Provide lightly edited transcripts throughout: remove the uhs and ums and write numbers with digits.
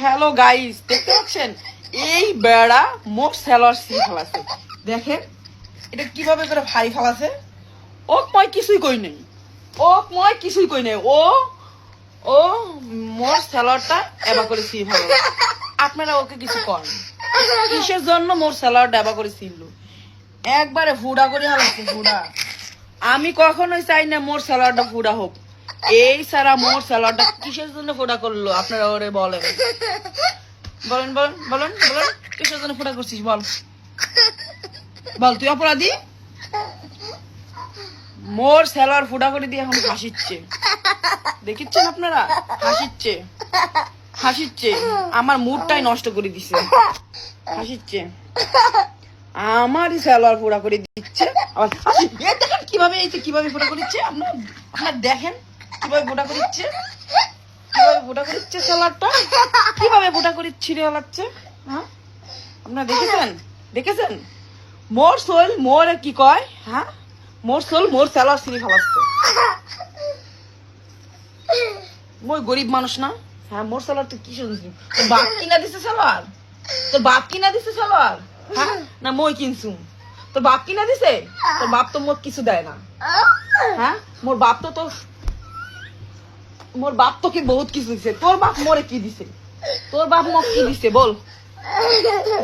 Hello guys, দেখতে পাচ্ছেন এই বেড়া মোট সেলর সি ফেলাছে। দেখেন এটা কিভাবে করে ভাই ফেলাছে। ওক মই কিছুই কই নাই, ওক মই কিছুই কই নাই। ও ও মোর সেলরটা এবা করে সি ফেলাছে। আপনারা ওকে কিছু করেন, কিসের জন্য মোর সেলরটা এবা করে ছিল? একবারে ফুডা করে হারাচ্ছে, ফুডা। আমি কখনোই চাই না মোর সেলরটা ফুডা হোক। এই সারা মোর সেলরটা কিসের জন্য ফোটা করলো আপনারা ওরে বলেন, বলেন বলেন বলেন বলেন কিসের জন্য ফোটা করছিস? বল বল, তুই অপরাধী। মোর সেলর ফোটা করে দিয়ে এখন হাসিচ্ছে, দেখিচ্ছেন আপনারা? হাসিচ্ছে হাসিচ্ছে, আমার মুডটাই নষ্ট করে দিছে। হাসিচ্ছে, আমারই সেলর ফোটা করে দিচ্ছে আবার হাসি। দেখেন কিভাবে, এই যে কিভাবে ফোটা করে দিচ্ছে। আপনার দেখেন কিভাবে ফোটা করিচ্ছে, কিভাবে ফোটা করিচ্ছে সেলারটা, কিভাবে ফোটা করে ছিঁড়ে হলাচ্ছে। হ্যাঁ, আপনারা দেখেছেন? দেখেছেন? মোর সোল মোরে কি কয়? হ্যাঁ, মোর সোল মোর সেলার ছিঁড়ে ফেলাচ্ছে। মই গরিব মানুষ না? হ্যাঁ, মোর সেলার তো কি শুনছি? তোর বাপ কিনা দিছে সেলার? তোর বাপ কিনা দিছে সেলার? হ্যাঁ, না মই কিনছুম? তোর বাপ কিনা দিছে? তোর বাপ তো মোর কিছু দেয় না। হ্যাঁ, মোর বাপ তো মোর বাপ তোকে বহুত কিছু দিছে। তোর বাপ মোরে কি দিছে? তোর বাপ মোক কি দিছে বল?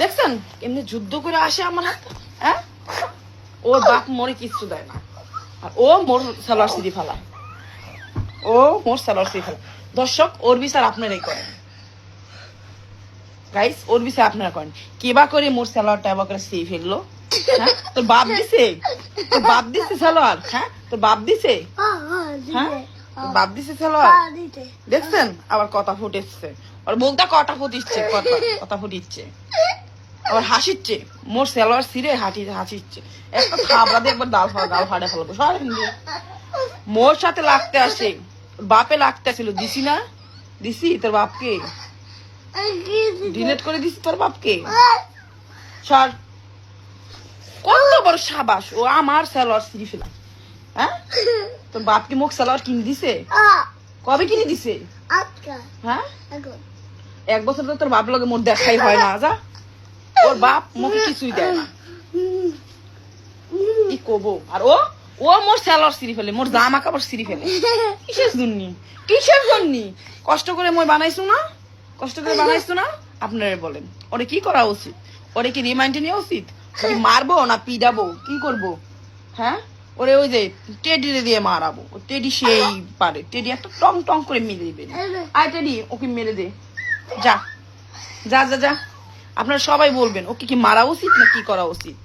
দেখছেন এমনি যুদ্ধ করে আসে আমার হাতে। হ্যাঁ, ওর বাপ মোরে কিছু দেয় না, আর ও মোর সালোয়ার সিঁড়ি ফেলায়। ও মোর সালোয়ার সিঁড়ি ফেলায়। দর্শক, ওর বিচার আপনারাই করেন গাইস, ওর বিচার আপনারা করেন। কেবা করে মোর সালোয়ারটা এবার করে সিঁড়ি ফেললো? হ্যাঁ, তোর বাপ দিছে? তোর বাপ দিছে সালোয়ার? হ্যাঁ, তোর বাপ দিছে? হ্যাঁ, বাপ দিছে সালোয়ার। দেখছেন আবার কথা ফুটেছে, আর মুখটা কটা ফুটিচ্ছে, কথা ফুটিচ্ছে, আবার হাসিচ্ছে। মোর সালোয়ার ছিঁড়ে হাসিচ্ছে। একটা থাবড়া দিয়ে একবার গাল ফাড়ে ফেলবো। সরেন দিয়ে। মোর সাথে লাগতে আসে, বাপে লাগতে আসছিল, দিছি না? দিছি তোর বাপকে, ডিলেট করে দিছি তোর বাপকে। সর, কত বড় সাবাস, ও আমার সালোয়ার ছিঁড়ে ফেলা। হ্যাঁ, তোর বাপকে মুখ সালোয়ার কিনে দিছে? কবে কিনে দিছে? হ্যাঁ, 1 বছর তো তোর বাপ লগে মোর দেখাই হয় না। যা, ওর বাপ মুখে কিছুই দেয় না। কি কবো? আর ও মোর সালোয়ার ছিঁড়ে ফেলে, মোর জামা কাপড় ছিঁড়ে ফেলে। কিসের জন্য? কিসের জন্য? কষ্ট করে মই বানাইছো না? কষ্ট করে বানাইছো না? আপনারা বলেন, ওরে কি করা উচিত? ওরে কি রিমাইন্ডে নেওয়া উচিত? মারবো না পিডাবো? কি করবো? হ্যাঁ, ওরে ওই যে টেডি দিয়ে মারাবো। টেডি সেই পারে, টেডি একটা টং টং করে মেরে দিবে। আয় টেডি, ওকে মেরে দে। যা যা যা যা। আপনারা সবাই বলবেন ওকে কি মারা উচিত না কি করা উচিত?